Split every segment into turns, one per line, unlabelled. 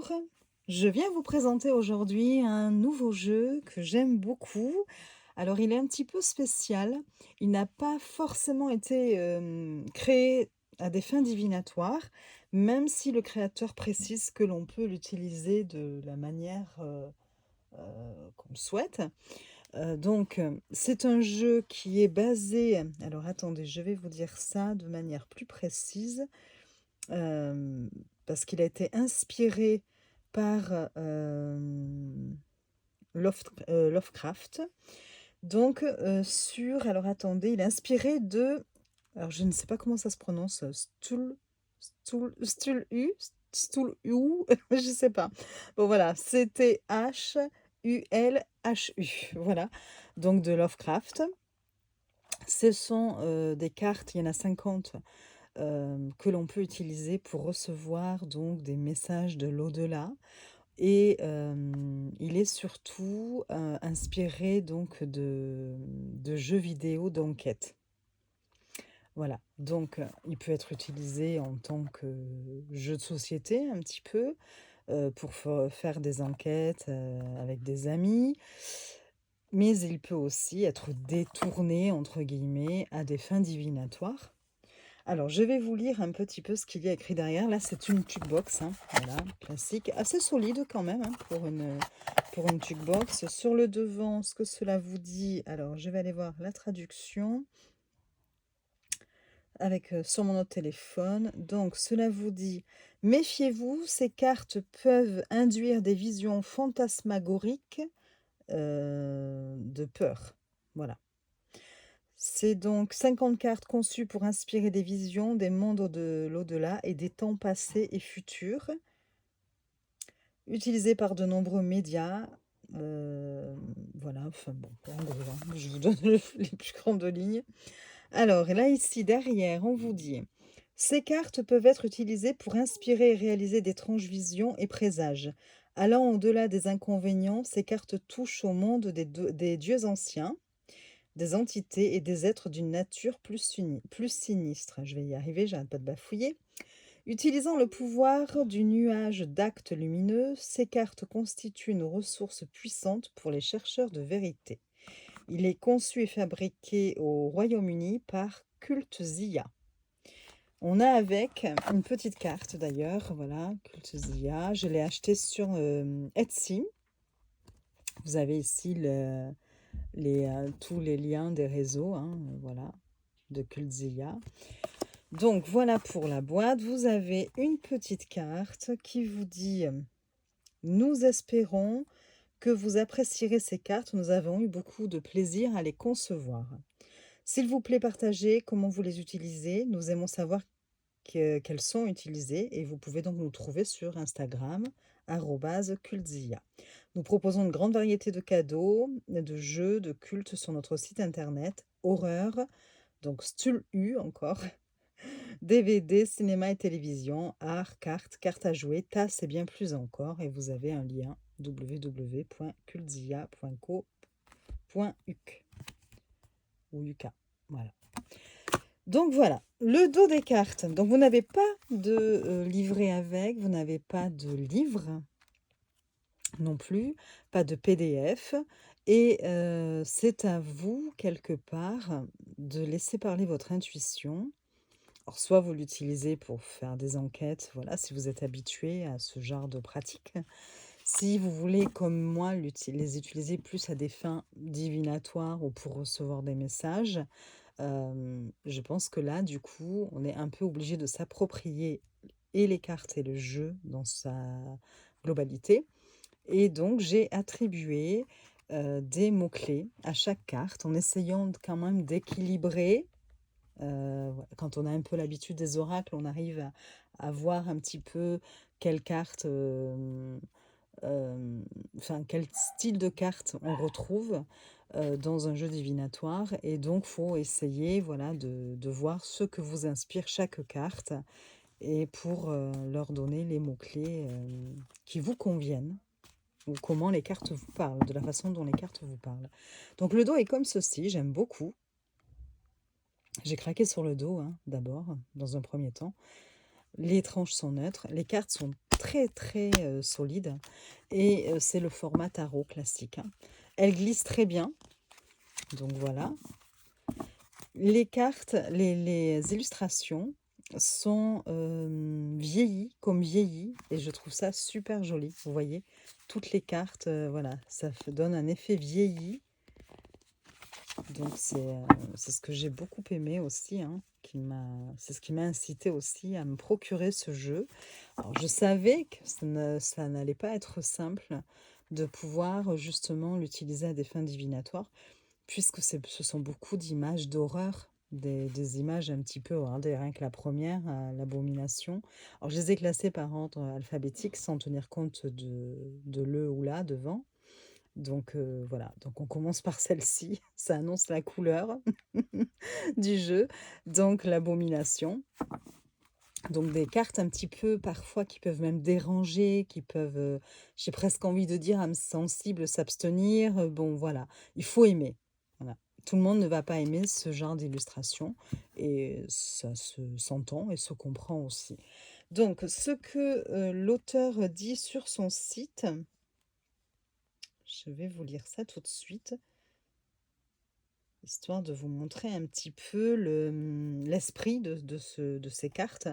Bonjour, je viens vous présenter aujourd'hui un nouveau jeu que j'aime beaucoup. Alors il est un petit peu spécial, il n'a pas forcément été créé à des fins divinatoires, même si le créateur précise que l'on peut l'utiliser de la manière qu'on le souhaite. C'est un jeu qui est basé, alors attendez, je vais vous dire ça de manière plus précise. Hem, Parce qu'il a été inspiré par, Lovecraft. Alors attendez, il est inspiré de, alors je ne sais pas comment ça se prononce, Stulu, je sais pas. Bon voilà, c'était Hulhu, voilà, donc de Lovecraft. Ce sont, des cartes, il y en a 50 que l'on peut utiliser pour recevoir donc des messages de l'au-delà et il est surtout, inspiré donc de jeux vidéo d'enquête. Voilà, il peut être utilisé en tant que jeu de société un petit peu, pour faire des enquêtes, avec des amis, mais il peut aussi être «détourné» entre guillemets à des fins divinatoires. Alors, je vais vous lire un petit peu ce qu'il y a écrit derrière. Là, c'est une jukebox, hein, voilà, classique, assez solide quand même, hein, pour une jukebox. Sur le devant, ce que cela vous dit, alors je vais aller voir la traduction avec sur mon autre téléphone. Donc, cela vous dit, méfiez-vous, ces cartes peuvent induire des visions fantasmagoriques de peur. Voilà. C'est donc 50 cartes conçues pour inspirer des visions des mondes de l'au-delà et des temps passés et futurs, utilisées par de nombreux médias. Voilà, enfin bon, en gros, hein, je vous donne les plus grandes lignes. Alors là, ici, derrière, on vous dit, ces cartes peuvent être utilisées pour inspirer et réaliser d'étranges visions et présages. Allant au-delà des inconvénients, ces cartes touchent au monde des dieux anciens, des entités et des êtres d'une nature plus sinistre. Je vais y arriver, j'arrête pas de bafouiller. Utilisant le pouvoir du nuage d'actes lumineux, ces cartes constituent une ressource puissante pour les chercheurs de vérité. Il est conçu et fabriqué au Royaume-Uni par Cultzia. On a avec une petite carte d'ailleurs, voilà, Cultzia. Je l'ai acheté sur Etsy. Vous avez ici tous les liens des réseaux, hein, voilà, de Cultzilla. Donc voilà pour la boîte. Vous avez une petite carte qui vous dit: nous espérons que vous apprécierez ces cartes. Nous avons eu beaucoup de plaisir à les concevoir. S'il vous plaît, partagez comment vous les utilisez. Nous aimons savoir qu'elles sont utilisées et vous pouvez donc nous trouver sur Instagram @cultzilla. Nous proposons une grande variété de cadeaux, de jeux, de cultes sur notre site internet, horreur, donc Stulu encore, DVD, cinéma et télévision, art, cartes, cartes à jouer, tasses et bien plus encore. Et vous avez un lien www.cultzilla.co.uk ou UK. Voilà. Donc voilà, le dos des cartes. Donc vous n'avez pas de livret avec, vous n'avez pas de livre non plus, pas de PDF. Et c'est à vous, quelque part, de laisser parler votre intuition. Alors, soit vous l'utilisez pour faire des enquêtes, voilà, si vous êtes habitué à ce genre de pratique. Si vous voulez, comme moi, les utiliser plus à des fins divinatoires ou pour recevoir des messages, je pense que là, du coup, on est un peu obligé de s'approprier et les cartes et le jeu dans sa globalité. Et donc, j'ai attribué des mots-clés à chaque carte en essayant quand même d'équilibrer. Ouais, quand on a un peu l'habitude des oracles, on arrive à voir un petit peu quelle carte, enfin quel style de carte on retrouve dans un jeu divinatoire. Et donc, faut essayer, voilà, de voir ce que vous inspire chaque carte et pour leur donner les mots-clés qui vous conviennent ou comment les cartes vous parlent, de la façon dont les cartes vous parlent. Donc, le dos est comme ceci, j'aime beaucoup. J'ai craqué sur le dos, hein, d'abord, dans un premier temps. Les tranches sont neutres. Les cartes sont très très solide et c'est le format tarot classique, hein. Elle glisse très bien, donc voilà. Les cartes, les illustrations sont vieillies, comme vieillies, et je trouve ça super joli. Vous voyez, toutes les cartes, voilà, donne un effet vieilli. Donc c'est ce que j'ai beaucoup aimé aussi, hein, c'est ce qui m'a incité aussi à me procurer ce jeu. Alors je savais que ça n'allait pas être simple de pouvoir justement l'utiliser à des fins divinatoires, puisque ce sont beaucoup d'images d'horreur, des images un petit peu, regardez, rien que la première, l'abomination. Alors je les ai classées par ordre alphabétique sans tenir compte de le ou la devant. Donc voilà, donc on commence par celle-ci, ça annonce la couleur du jeu, donc l'abomination. Donc des cartes un petit peu parfois qui peuvent même déranger, qui peuvent, j'ai presque envie de dire âme sensible, s'abstenir. Bon voilà, il faut aimer. Voilà. Tout le monde ne va pas aimer ce genre d'illustration et ça s'entend et se comprend aussi. Donc ce que l'auteur dit sur son site, je vais vous lire ça tout de suite, histoire de vous montrer un petit peu l'esprit de ces cartes.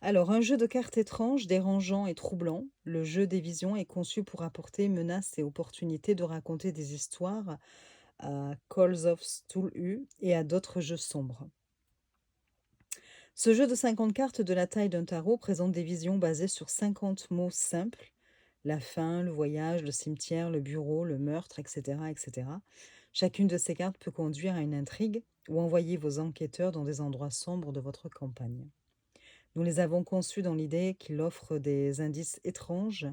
Alors, un jeu de cartes étrange, dérangeant et troublant, le jeu des visions est conçu pour apporter menaces et opportunités de raconter des histoires à Calls of Cthulhu et à d'autres jeux sombres. Ce jeu de 50 cartes de la taille d'un tarot présente des visions basées sur 50 mots simples: la fin, le voyage, le cimetière, le bureau, le meurtre, etc., etc. Chacune de ces cartes peut conduire à une intrigue ou envoyer vos enquêteurs dans des endroits sombres de votre campagne. Nous les avons conçues dans l'idée qu'ils offrent des indices étranges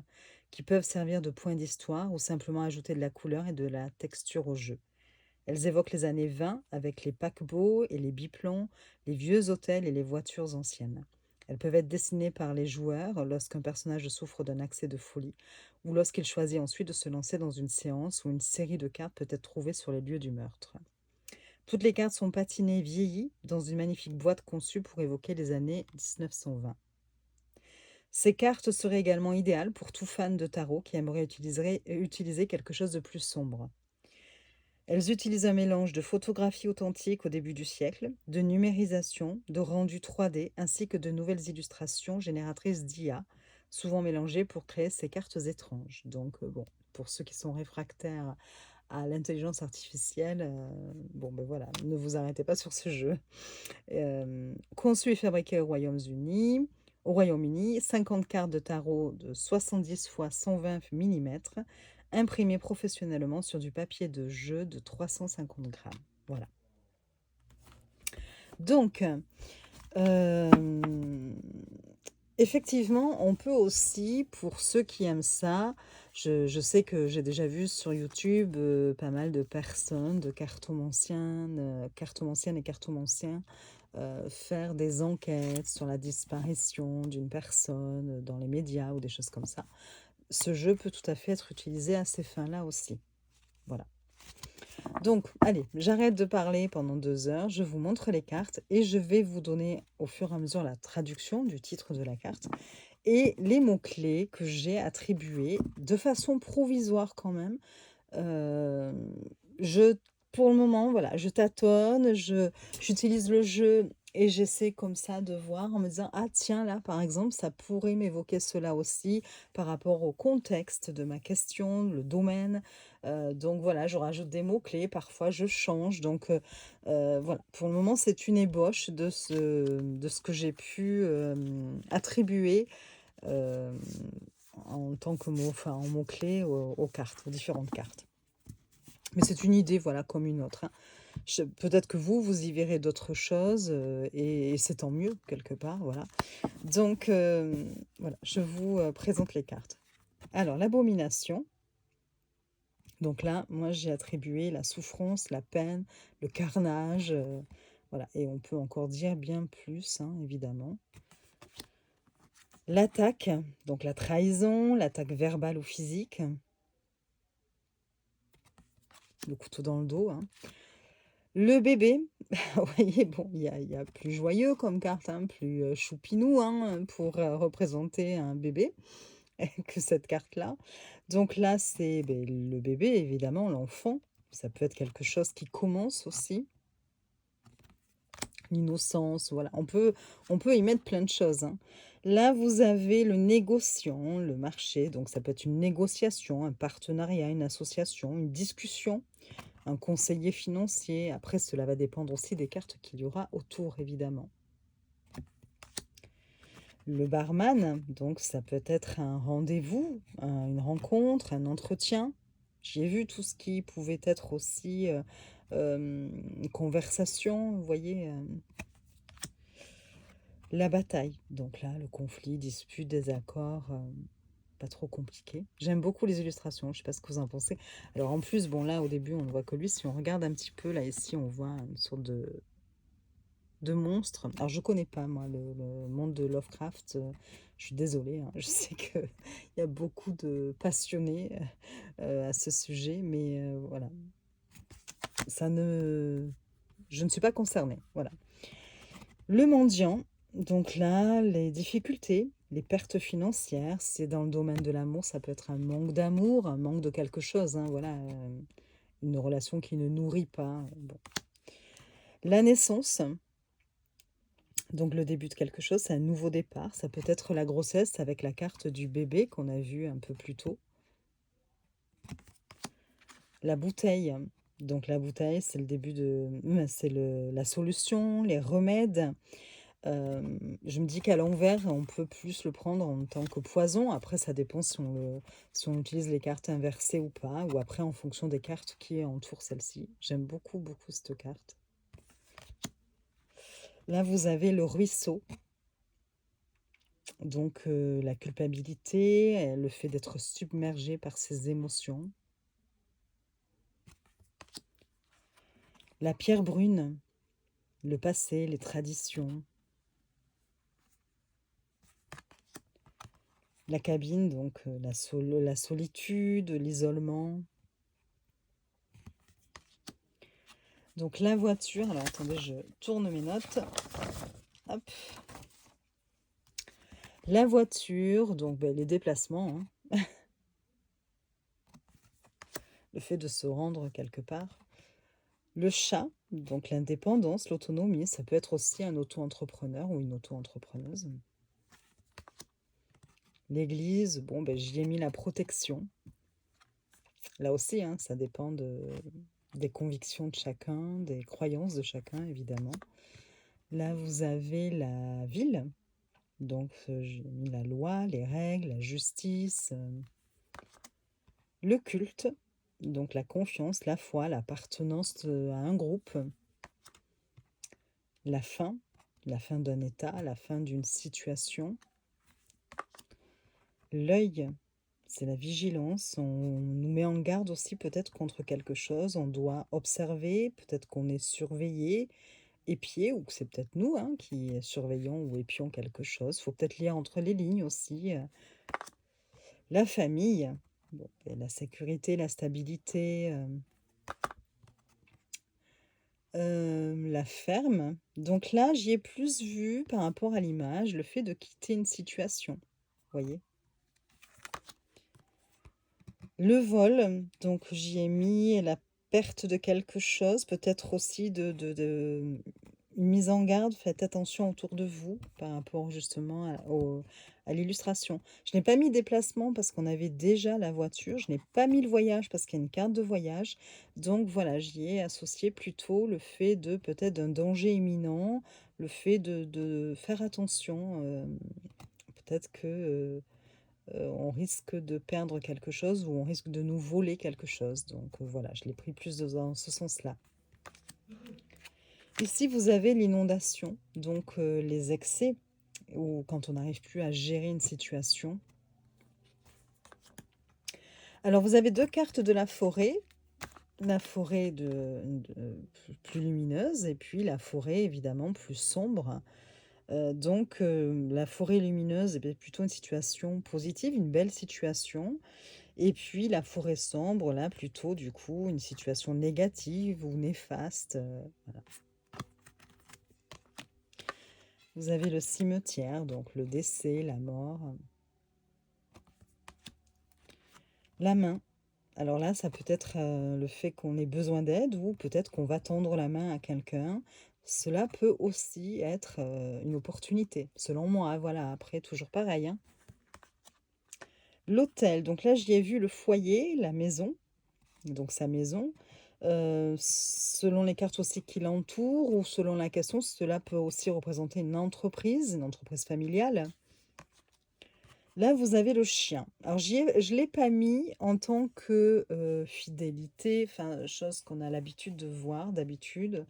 qui peuvent servir de point d'histoire ou simplement ajouter de la couleur et de la texture au jeu. Elles évoquent les années 20 avec les paquebots et les biplans, les vieux hôtels et les voitures anciennes. Elles peuvent être dessinées par les joueurs lorsqu'un personnage souffre d'un accès de folie ou lorsqu'il choisit ensuite de se lancer dans une séance où une série de cartes peut être trouvée sur les lieux du meurtre. Toutes les cartes sont patinées, vieillies, dans une magnifique boîte conçue pour évoquer les années 1920. Ces cartes seraient également idéales pour tout fan de tarot qui aimerait utiliser quelque chose de plus sombre. Elles utilisent un mélange de photographie authentique au début du siècle, de numérisation, de rendu 3D, ainsi que de nouvelles illustrations génératrices d'IA, souvent mélangées pour créer ces cartes étranges. Donc, bon, pour ceux qui sont réfractaires à l'intelligence artificielle, bon, ben voilà, ne vous arrêtez pas sur ce jeu. Conçu et fabriqué au Royaume-Uni, 50 cartes de tarot de 70 x 120 mm, imprimées professionnellement sur du papier de jeu de 350 grammes. Voilà. Donc, effectivement, on peut aussi, pour ceux qui aiment ça, je sais que j'ai déjà vu sur YouTube pas mal de personnes, de cartomanciennes et cartomanciens, faire des enquêtes sur la disparition d'une personne dans les médias ou des choses comme ça. Ce jeu peut tout à fait être utilisé à ces fins-là aussi. Voilà. Donc, allez, j'arrête de parler pendant 2 heures, je vous montre les cartes et je vais vous donner au fur et à mesure la traduction du titre de la carte et les mots-clés que j'ai attribués de façon provisoire quand même. Euh, je, pour le moment, voilà, je tâtonne, j'utilise le jeu et j'essaie comme ça de voir en me disant, ah tiens, là, par exemple, ça pourrait m'évoquer cela aussi par rapport au contexte de ma question, le domaine. Donc voilà, je rajoute des mots-clés, parfois je change. Donc voilà, pour le moment, c'est une ébauche de ce que j'ai pu attribuer euh, en tant que mot, enfin en mots-clés aux cartes, aux différentes cartes. Mais c'est une idée, voilà, comme une autre, hein. Peut-être que vous y verrez d'autres choses et c'est tant mieux, quelque part, voilà. Donc, voilà, je vous présente les cartes. Alors, l'abomination. Donc là, moi, j'ai attribué la souffrance, la peine, le carnage, voilà. Et on peut encore dire bien plus, hein, évidemment. L'attaque, donc la trahison, l'attaque verbale ou physique. Le couteau dans le dos, hein. Le bébé, vous voyez, bon, il y a plus joyeux comme carte, hein, plus, choupinou, hein, pour, représenter un bébé que cette carte-là. Donc là, c'est, beh, le bébé évidemment, l'enfant. Ça peut être quelque chose qui commence aussi, l'innocence, voilà. On peut y mettre plein de choses, hein. Là, vous avez le négociant, le marché, donc ça peut être une négociation, un partenariat, une association, une discussion, un conseiller financier. Après, cela va dépendre aussi des cartes qu'il y aura autour, évidemment. Le barman, donc ça peut être un rendez-vous, une rencontre, un entretien. J'y ai vu tout ce qui pouvait être aussi une conversation, vous voyez, la bataille. Donc là, le conflit, dispute, désaccord, pas trop compliqué. J'aime beaucoup les illustrations, je sais pas ce que vous en pensez. Alors en plus, bon là, au début, on ne voit que lui. Si on regarde un petit peu, là, ici, on voit une sorte de monstre. Alors je connais pas, moi, le monde de Lovecraft. Je suis désolée, hein. Je sais qu'il y a beaucoup de passionnés à ce sujet, mais voilà, ça ne... Je ne suis pas concernée, voilà. Le mendiant, donc là, les difficultés, les pertes financières, c'est dans le domaine de l'amour, ça peut être un manque d'amour, un manque de quelque chose, hein, voilà, une relation qui ne nourrit pas. Bon. La naissance, donc le début de quelque chose, c'est un nouveau départ, ça peut être la grossesse avec la carte du bébé qu'on a vu un peu plus tôt. La bouteille, donc la bouteille, c'est le début de... c'est la solution, les remèdes. Je me dis qu'à l'envers, on peut plus le prendre en tant que poison. Après, ça dépend si on utilise les cartes inversées ou pas, ou après en fonction des cartes qui entourent celle-ci. J'aime beaucoup, beaucoup cette carte. Là, vous avez le ruisseau. Donc, la culpabilité, le fait d'être submergé par ses émotions. La pierre brune, le passé, les traditions. La cabine, donc la solitude, l'isolement. Donc la voiture, alors attendez, je tourne mes notes. Hop. La voiture, donc les déplacements, hein. Le fait de se rendre quelque part. Le chat, donc l'indépendance, l'autonomie, ça peut être aussi un auto-entrepreneur ou une auto-entrepreneuse. L'église, bon, j'y ai mis la protection. Là aussi, hein, ça dépend des convictions de chacun, des croyances de chacun, évidemment. Là, vous avez la ville. Donc, j'ai mis la loi, les règles, la justice, le culte, donc la confiance, la foi, l'appartenance à un groupe, la fin d'un état, la fin d'une situation. L'œil, c'est la vigilance. On nous met en garde aussi peut-être contre quelque chose. On doit observer, peut-être qu'on est surveillé, épié, ou que c'est peut-être nous hein, qui surveillons ou épions quelque chose. Il faut peut-être lire entre les lignes aussi. La famille, bon, la sécurité, la stabilité, la ferme. Donc là, j'y ai plus vu par rapport à l'image, le fait de quitter une situation, vous voyez? Le vol, donc j'y ai mis la perte de quelque chose, peut-être aussi une mise en garde. Faites attention autour de vous par rapport justement à l'illustration. Je n'ai pas mis déplacement parce qu'on avait déjà la voiture. Je n'ai pas mis le voyage parce qu'il y a une carte de voyage. Donc voilà, j'y ai associé plutôt le fait de peut-être d'un danger imminent, le fait de faire attention. Peut-être que on risque de perdre quelque chose ou on risque de nous voler quelque chose. Donc voilà, je l'ai pris plus dans ce sens-là. Ici, vous avez l'inondation, donc les excès, ou quand on n'arrive plus à gérer une situation. Alors, vous avez deux cartes de la forêt plus lumineuse, et puis la forêt, évidemment, plus sombre. La forêt lumineuse est plutôt une situation positive, une belle situation. Et puis la forêt sombre, là, plutôt, du coup, une situation négative ou néfaste. Voilà. Vous avez le cimetière, donc le décès, la mort. La main. Alors là, ça peut être le fait qu'on ait besoin d'aide ou peut-être qu'on va tendre la main à quelqu'un. Cela peut aussi être une opportunité, selon moi. Voilà, après, toujours pareil, hein. L'hôtel, donc là, j'y ai vu le foyer, la maison, donc sa maison. Selon les cartes aussi qui l'entourent ou selon la question, cela peut aussi représenter une entreprise familiale. Là, vous avez le chien. Alors, je l'ai pas mis en tant que fidélité, enfin, chose qu'on a l'habitude de voir d'habitude.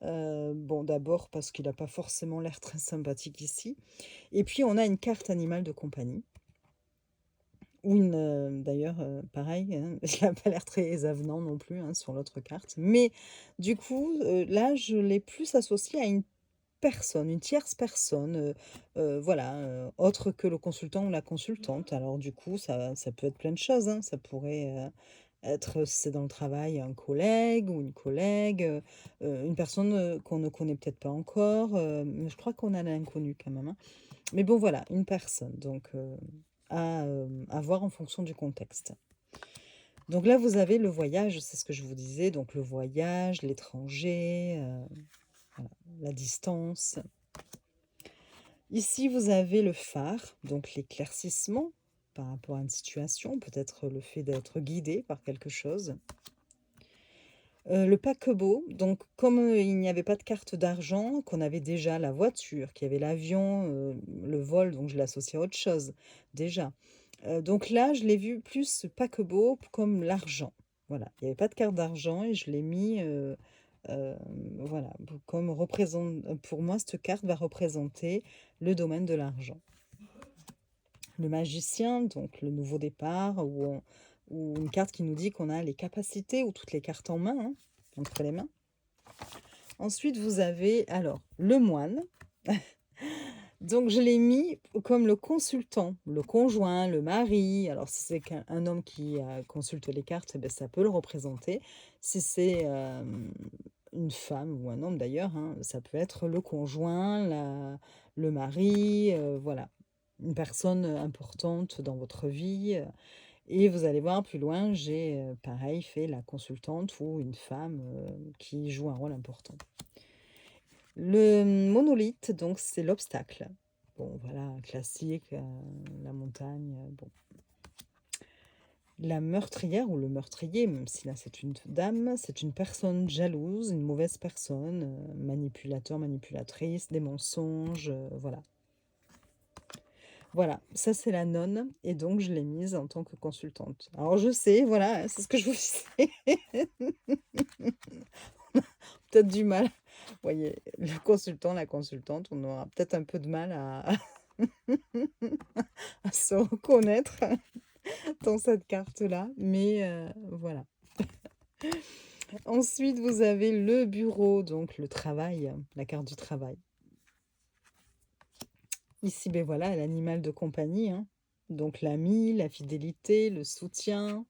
Bon, d'abord parce qu'il n'a pas forcément l'air très sympathique ici. Et puis, on a une carte animale de compagnie. Ou d'ailleurs, pareil, hein, il n'a pas l'air très avenant non plus, hein, sur l'autre carte. Mais du coup, là, je l'ai plus associé à une personne, une tierce personne, voilà, autre que le consultant ou la consultante. Alors du coup, ça peut être plein de choses, hein. Ça pourrait, être, si c'est dans le travail, un collègue ou une collègue, une personne, qu'on ne connaît peut-être pas encore, mais je crois qu'on a l'inconnu quand même, hein. Mais bon, voilà, une personne, donc à voir en fonction du contexte. Donc là, vous avez le voyage, c'est ce que je vous disais, donc le voyage, l'étranger, voilà, la distance. Ici, vous avez le phare, donc l'éclaircissement par rapport à une situation, peut-être le fait d'être guidé par quelque chose. Le paquebot, donc comme il n'y avait pas de carte d'argent, qu'on avait déjà la voiture, qu'il y avait l'avion, le vol, donc je l'associe à autre chose déjà. Donc là, je l'ai vu plus ce paquebot comme l'argent. Voilà, il n'y avait pas de carte d'argent et je l'ai mis, euh, voilà, comme pour moi, cette carte va représenter le domaine de l'argent. Le magicien, donc le nouveau départ, ou une carte qui nous dit qu'on a les capacités ou toutes les cartes en main, hein, entre les mains. Ensuite, vous avez alors le moine. Donc, je l'ai mis comme le consultant, le conjoint, le mari. Alors, si c'est un homme qui consulte les cartes, eh ben, ça peut le représenter. Si c'est une femme ou un homme d'ailleurs, hein, ça peut être le conjoint, le mari, voilà. Une personne importante dans votre vie. Et vous allez voir plus loin, j'ai pareil fait la consultante ou une femme qui joue un rôle important. Le monolithe, donc c'est l'obstacle. Bon, voilà, classique, la montagne, bon. La meurtrière ou le meurtrier, même si là c'est une dame, c'est une personne jalouse, une mauvaise personne, manipulateur, manipulatrice, des mensonges, voilà. Voilà, ça c'est la nonne et donc je l'ai mise en tant que consultante. Alors je sais, voilà, c'est ce que je vous disais. Peut-être du mal. Vous voyez, le consultant, la consultante, on aura peut-être un peu de mal à, à se reconnaître dans cette carte-là, mais voilà. Ensuite, vous avez le bureau, donc le travail, la carte du travail. Ici, ben voilà, l'animal de compagnie, hein. Donc l'ami, la fidélité, le soutien,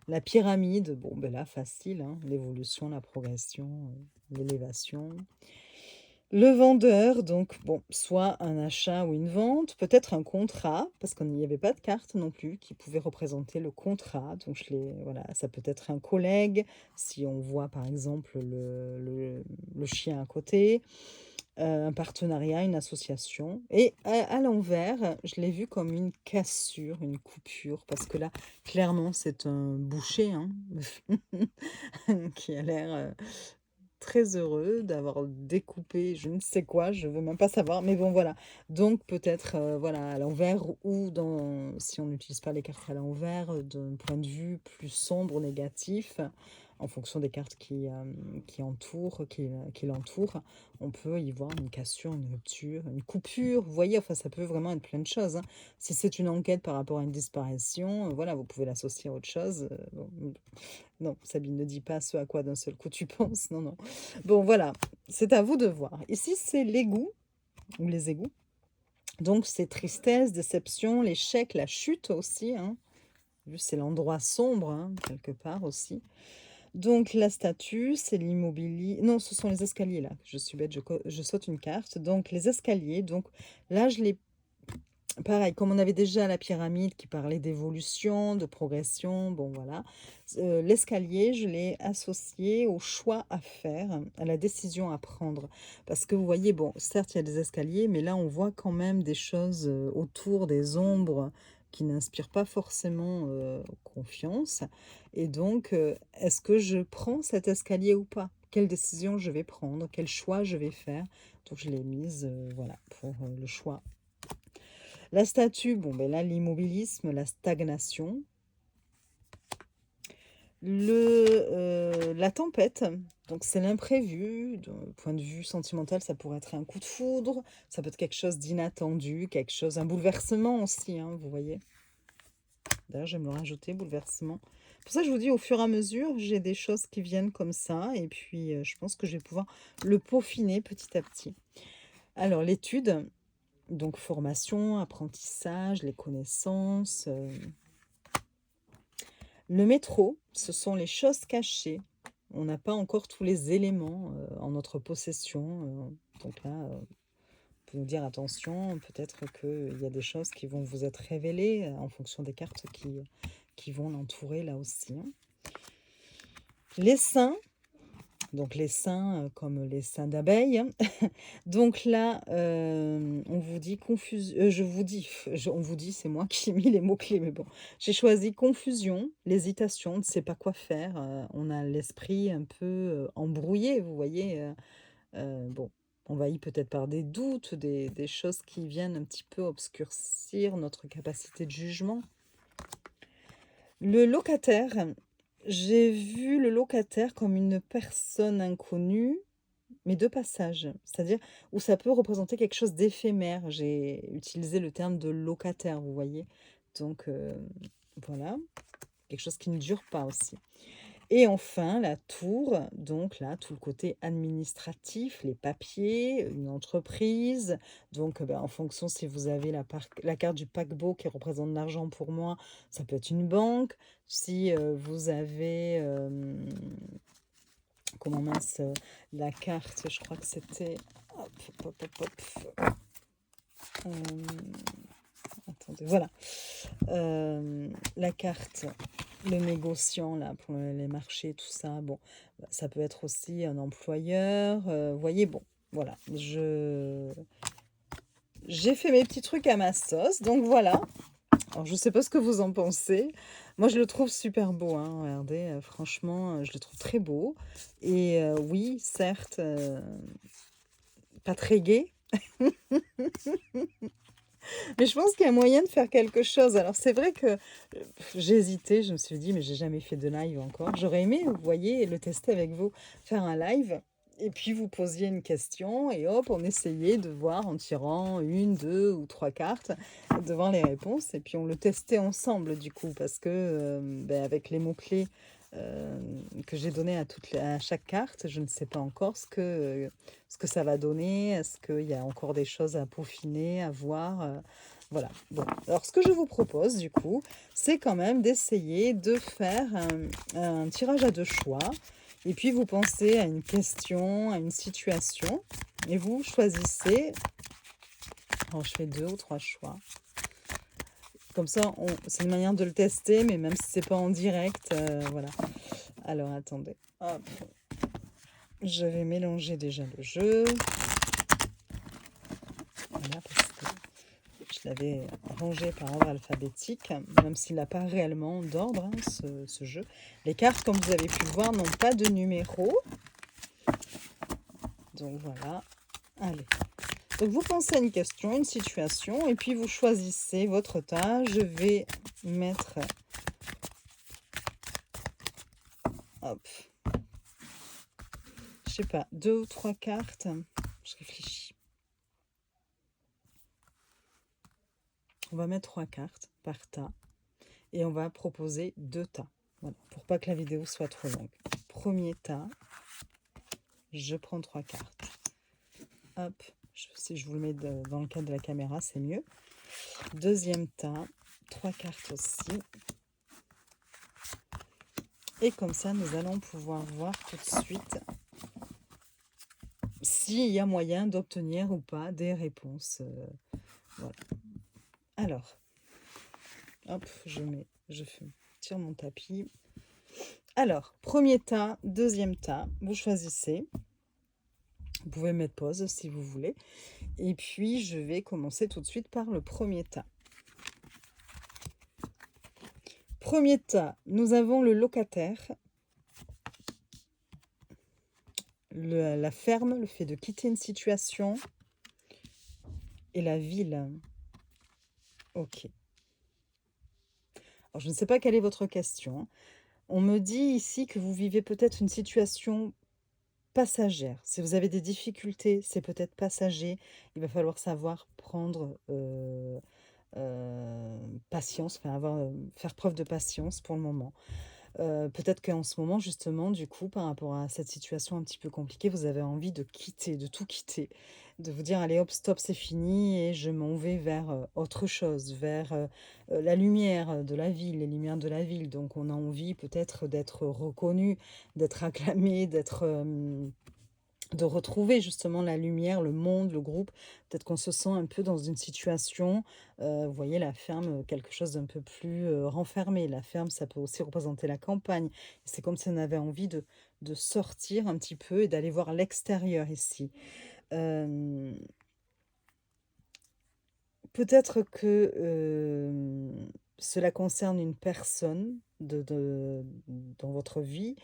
la pyramide, bon, ben là, facile, hein, l'évolution, la progression, l'élévation. Le vendeur, donc bon, soit un achat ou une vente, peut-être un contrat, parce qu'il n'y avait pas de carte non plus qui pouvait représenter le contrat. Donc voilà, ça peut être un collègue, si on voit par exemple le chien à côté, un partenariat, une association. Et à l'envers, je l'ai vu comme une cassure, une coupure, parce que là, clairement, c'est un boucher, hein, qui a l'air très heureux d'avoir découpé je ne sais quoi, je veux même pas savoir, mais bon voilà. Donc peut-être, voilà, à l'envers ou si on n'utilise pas les cartes à l'envers, d'un point de vue plus sombre, négatif, en fonction des cartes qui l'entourent, on peut y voir une cassure, une rupture, une coupure, vous voyez? Enfin, ça peut vraiment être plein de choses, hein. Si c'est une enquête par rapport à une disparition, voilà, vous pouvez l'associer à autre chose, bon, non, Sabine, ne dis pas ce à quoi d'un seul coup tu penses. Non, non. Bon, voilà, c'est à vous de voir. Ici, c'est l'égout. ou les égouts. Donc c'est tristesse, déception, l'échec, la chute aussi, hein. Vu c'est l'endroit sombre, hein, quelque part aussi. Donc la statue, c'est l'immobilier. Non, ce sont les escaliers là. Je suis bête, je saute une carte. Donc les escaliers. Donc là, je l'ai. Pareil, comme on avait déjà la pyramide qui parlait d'évolution, de progression, bon voilà. L'escalier, je l'ai associé au choix à faire, à la décision à prendre. Parce que vous voyez, bon, certes, il y a des escaliers, mais là, on voit quand même des choses autour, des ombres qui n'inspirent pas forcément confiance. Et donc, est-ce que je prends cet escalier ou pas? Quelle décision je vais prendre? Quel choix je vais faire? Donc, je l'ai mise, voilà, pour le choix. La statue, bon, ben là, l'immobilisme, la stagnation. La tempête, donc c'est l'imprévu. Du point de vue sentimental, ça pourrait être un coup de foudre, ça peut être quelque chose d'inattendu, quelque chose, un bouleversement aussi, hein, vous voyez. D'ailleurs, je vais me le rajouter, bouleversement. Pour ça, je vous dis, au fur et à mesure, j'ai des choses qui viennent comme ça, et puis je pense que je vais pouvoir le peaufiner petit à petit. Alors, l'étude, donc formation, apprentissage, les connaissances. Le métro, ce sont les choses cachées. On n'a pas encore tous les éléments en notre possession. Donc là, on peut nous dire attention, peut-être qu'il y a des choses qui vont vous être révélées en fonction des cartes qui vont l'entourer là aussi, hein. Les saints, donc les saints comme les saints d'abeilles, hein. Donc là, on vous dit confusion, je vous dis, on vous dit, c'est moi qui ai mis les mots-clés, mais bon. J'ai choisi confusion, l'hésitation, on ne sait pas quoi faire, on a l'esprit un peu embrouillé, vous voyez. Bon, envahi peut-être par des doutes, des choses qui viennent un petit peu obscurcir notre capacité de jugement. Le locataire, j'ai vu le locataire comme une personne inconnue, mais de passage, c'est-à-dire où ça peut représenter quelque chose d'éphémère. J'ai utilisé le terme de locataire, vous voyez? Donc voilà, quelque chose qui ne dure pas aussi. Et enfin, la tour, donc là, tout le côté administratif, les papiers, une entreprise. Donc, en fonction, si vous avez la carte du paquebot qui représente l'argent pour moi, ça peut être une banque. Si vous avez, comment mince, la carte, je crois que c'était... Hop, hop, hop, hop. Attendez, voilà. La carte, le négociant, là, pour les marchés, tout ça, bon, ça peut être aussi un employeur. Vous voyez, bon, voilà. J'ai fait mes petits trucs à ma sauce, donc voilà. Alors, je ne sais pas ce que vous en pensez. Moi, je le trouve super beau, hein. Regardez, franchement, je le trouve très beau. Et oui, certes, pas très gai, mais je pense qu'il y a moyen de faire quelque chose. Alors, c'est vrai que j'ai hésité, je me suis dit, mais j'ai jamais fait de live encore. J'aurais aimé, vous voyez, le tester avec vous, faire un live. Et puis, vous posiez une question et hop, on essayait de voir en tirant une, deux ou trois cartes, de voir les réponses. Et puis, on le testait ensemble, du coup, parce que avec les mots-clés que j'ai donnés à chaque carte, je ne sais pas encore ce que ça va donner. Est-ce qu'il y a encore des choses à peaufiner, à voir voilà. Bon, alors ce que je vous propose, du coup, c'est quand même d'essayer de faire un tirage à deux choix. Et puis, vous pensez à une question, à une situation, et vous choisissez. Alors, je fais deux ou trois choix. Comme ça, c'est une manière de le tester, mais même si c'est pas en direct, voilà. Alors, attendez. Hop. Je vais mélanger déjà le jeu. Voilà, parce que je l'avais rangé par ordre alphabétique, même s'il n'a pas réellement d'ordre, hein, ce jeu. Les cartes, comme vous avez pu le voir, n'ont pas de numéro. Donc voilà. Allez. Donc vous pensez à une question, une situation, et puis vous choisissez votre tas. Je vais mettre... Hop. Je sais pas, deux ou trois cartes. Je réfléchis. On va mettre trois cartes par tas. Et on va proposer deux tas. Voilà, pour pas que la vidéo soit trop longue. Premier tas. Je prends trois cartes. Hop, Si je vous le mets dans le cadre de la caméra, c'est mieux. Deuxième tas, 3 cartes aussi. Et comme ça, nous allons pouvoir voir tout de suite s'il y a moyen d'obtenir ou pas des réponses. Voilà. Alors, hop, tire mon tapis. Alors, premier tas, deuxième tas, vous choisissez. Vous pouvez mettre pause si vous voulez. Et puis, je vais commencer tout de suite par le premier tas. Premier tas, nous avons le locataire, la ferme, le fait de quitter une situation, et la ville. Ok. Alors, je ne sais pas quelle est votre question. On me dit ici que vous vivez peut-être une situation passagère. Si vous avez des difficultés, c'est peut-être passager. Il va falloir savoir prendre patience, faire preuve de patience pour le moment. Peut-être qu'en ce moment, justement, du coup, par rapport à cette situation un petit peu compliquée, vous avez envie de quitter, de tout quitter, de vous dire: «Allez hop, stop, c'est fini et je m'en vais vers, autre chose, vers, la lumière, de la ville, les lumières de la ville». Donc on a envie peut-être d'être reconnu, d'être acclamé, de retrouver justement la lumière, le monde, le groupe. Peut-être qu'on se sent un peu dans une situation, vous voyez la ferme, quelque chose d'un peu plus, renfermé. La ferme, ça peut aussi représenter la campagne. C'est comme si on avait envie de sortir un petit peu et d'aller voir l'extérieur ici. Hem, Peut-être que, cela concerne une personne dans votre vie,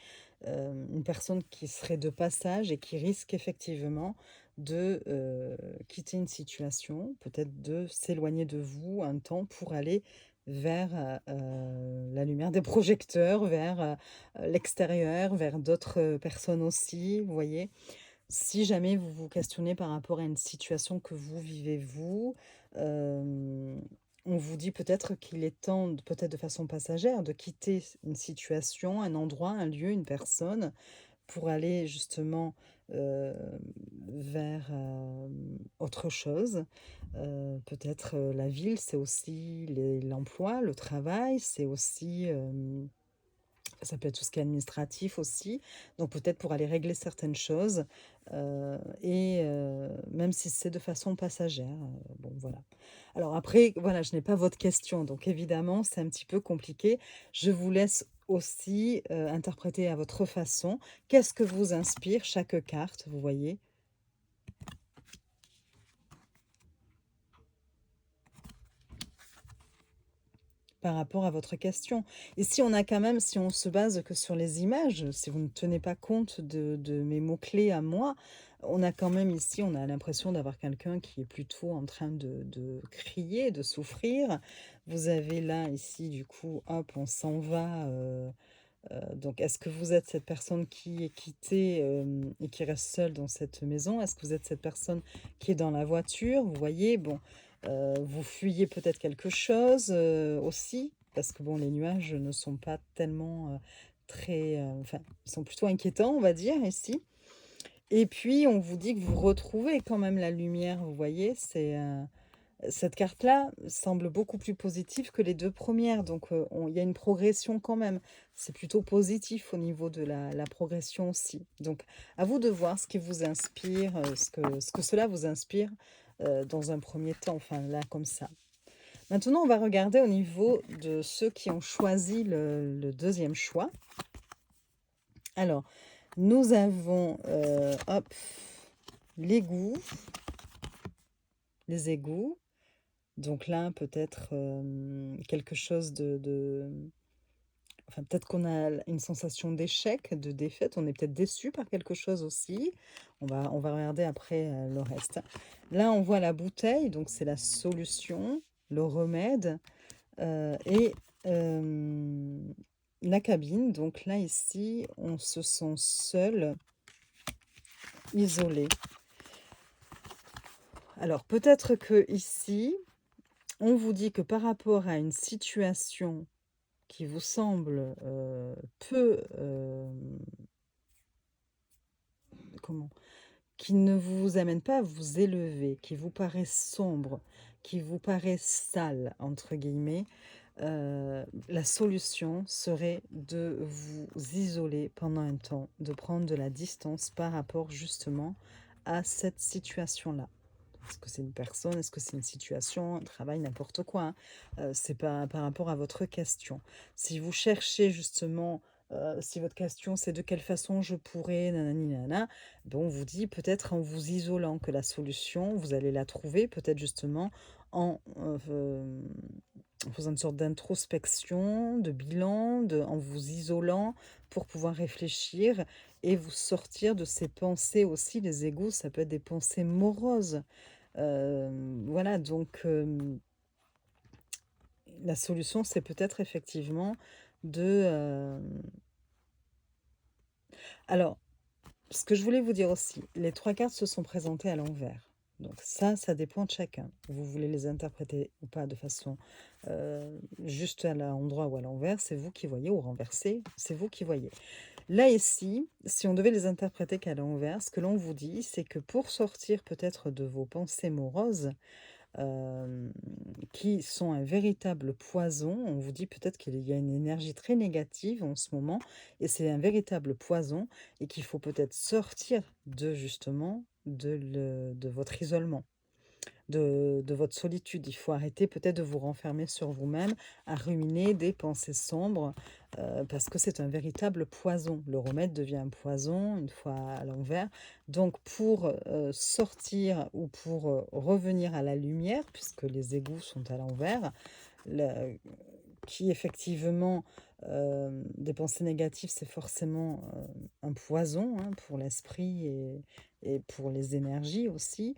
une personne qui serait de passage et qui risque effectivement de, quitter une situation, peut-être de s'éloigner de vous un temps pour aller vers, la lumière des projecteurs, vers, l'extérieur, vers d'autres, personnes aussi, vous voyez? Si jamais vous vous questionnez par rapport à une situation que vous vivez vous, hem, on vous dit peut-être qu'il est temps, peut-être de façon passagère, de quitter une situation, un endroit, un lieu, une personne, pour aller justement, hem, vers, autre chose. Peut-être, la ville, c'est aussi l'emploi, le travail, c'est aussi, ça peut être tout ce qui est administratif aussi, donc peut-être pour aller régler certaines choses, même si c'est de façon passagère, bon voilà. Alors après, voilà, je n'ai pas votre question, donc évidemment, c'est un petit peu compliqué. Je vous laisse aussi, interpréter à votre façon. Qu'est-ce que vous inspire chaque carte, vous voyez? Par rapport à votre question. Ici, on a quand même, si on se base que sur les images, si vous ne tenez pas compte de mes mots-clés à moi, on a quand même ici, on a l'impression d'avoir quelqu'un qui est plutôt en train de crier, de souffrir. Vous avez là, ici, du coup, hop, on s'en va. Donc, est-ce que vous êtes cette personne qui est quittée et qui reste seule dans cette maison? Est-ce que vous êtes cette personne qui est dans la voiture? Vous voyez, bon, vous fuyez peut-être quelque chose aussi, parce que bon, les nuages ne sont pas tellement très, enfin, ils sont plutôt inquiétants, on va dire, ici. Et puis, on vous dit que vous retrouvez quand même la lumière, vous voyez, cette carte-là semble beaucoup plus positive que les 2 premières, donc il y a une progression quand même. C'est plutôt positif au niveau de la progression aussi. Donc à vous de voir ce qui vous inspire, ce que cela vous inspire, dans un premier temps, enfin là comme ça. Maintenant, on va regarder au niveau de ceux qui ont choisi le 2e choix. Alors, nous avons, hop, l'égout, les égouts. Donc là, peut-être, quelque chose enfin, peut-être qu'on a une sensation d'échec, de défaite, on est peut-être déçu par quelque chose aussi. On va regarder après, le reste. Là, on voit la bouteille, donc c'est la solution, le remède, et la cabine. Donc là, ici, on se sent seul, isolé. Alors peut-être que ici, on vous dit que par rapport à une situation qui vous semble, peu, comment? qui ne vous amène pas à vous élever, qui vous paraît sombre, qui vous paraît «sale» entre guillemets, la solution serait de vous isoler pendant un temps, de prendre de la distance par rapport justement à cette situation-là. Est-ce que c'est une personne? Est-ce que c'est une situation, un travail, n'importe quoi, hein? C'est pas par rapport à votre question. Si vous cherchez justement, si votre question c'est: «De quelle façon je pourrais nanani nanana», ben, on vous dit peut-être en vous isolant que la solution, vous allez la trouver peut-être justement en, en faisant une sorte d'introspection, de bilan, en vous isolant pour pouvoir réfléchir et vous sortir de ces pensées aussi. Les égos, ça peut être des pensées moroses. Voilà, donc la solution, c'est peut-être effectivement de, alors, ce que je voulais vous dire aussi, les 3 cartes se sont présentées à l'envers. Donc ça dépend de chacun. Vous voulez les interpréter ou pas de façon, juste à l'endroit ou à l'envers, c'est vous qui voyez, ou renversé, c'est vous qui voyez. Là, ici, si on devait les interpréter qu'à l'envers, ce que l'on vous dit, c'est que pour sortir peut-être de vos pensées moroses, hem, qui sont un véritable poison. On vous dit peut-être qu'il y a une énergie très négative en ce moment et c'est un véritable poison et qu'il faut peut-être sortir de justement de votre isolement, de votre solitude. Il faut arrêter peut-être de vous renfermer sur vous-même, à ruminer des pensées sombres, parce que c'est un véritable poison. Le remède devient un poison une fois à l'envers. Donc pour, sortir ou pour, revenir à la lumière, puisque les égouts sont à l'envers, la qui effectivement, des pensées négatives, c'est forcément, un poison, hein, pour l'esprit et pour les énergies aussi.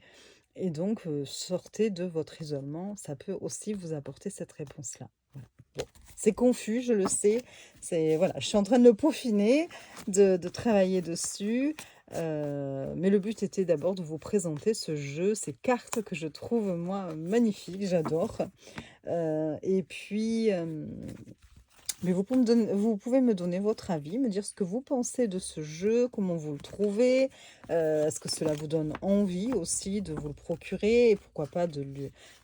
Et donc, sortez de votre isolement, ça peut aussi vous apporter cette réponse-là. Voilà. Bon, c'est confus, je le sais, c'est voilà, je suis en train de le peaufiner, de travailler dessus, mais le but était d'abord de vous présenter ce jeu, ces cartes que je trouve moi magnifiques, j'adore, et puis, mais vous pouvez me donner votre avis, me dire ce que vous pensez de ce jeu, comment vous le trouvez, est-ce que cela vous donne envie aussi de vous le procurer et pourquoi pas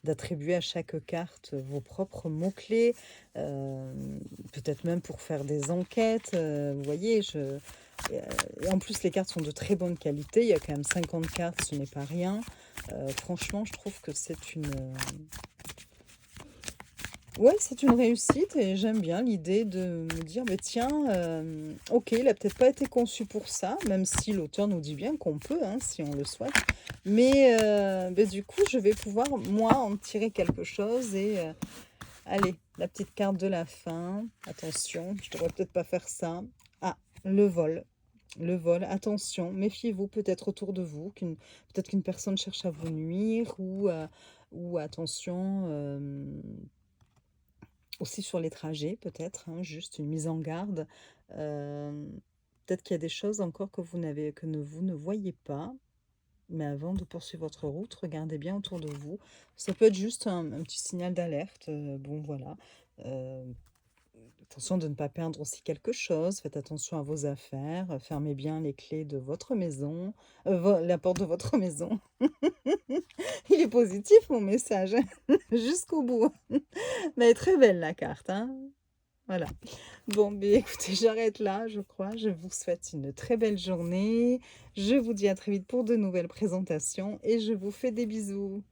d'attribuer à chaque carte vos propres mots-clés, peut-être même pour faire des enquêtes, vous voyez? Et en plus les cartes sont de très bonne qualité, il y a quand même 50 cartes, ce n'est pas rien. Franchement, je trouve que c'est ouais, c'est une réussite et j'aime bien l'idée de me dire: «Beh, tiens, OK, il a peut-être pas été conçu pour ça», même si l'auteur nous dit bien qu'on peut, hein, si on le souhaite. Mais, beh, du coup, je vais pouvoir, moi, en tirer quelque chose et allez, la petite carte de la fin. Attention, je devrais peut-être pas faire ça. Ah, le vol. Le vol, attention, méfiez-vous peut-être autour de vous, peut-être qu'une personne cherche à vous nuire ou attention, aussi sur les trajets peut-être, hein, juste une mise en garde. Peut-être qu'il y a des choses encore vous ne voyez pas, mais avant de poursuivre votre route, regardez bien autour de vous. Ça peut être juste un petit signal d'alerte, bon voilà. Heu, Attention de ne pas perdre aussi quelque chose, faites attention à vos affaires, fermez bien les clés de votre maison, la porte de votre maison. Il est positif mon message, jusqu'au bout. Mais elle est très belle la carte, hein. Voilà. Bon, beh, écoutez, j'arrête là, je crois. Je vous souhaite une très belle journée. Je vous dis à très vite pour de nouvelles présentations et je vous fais des bisous.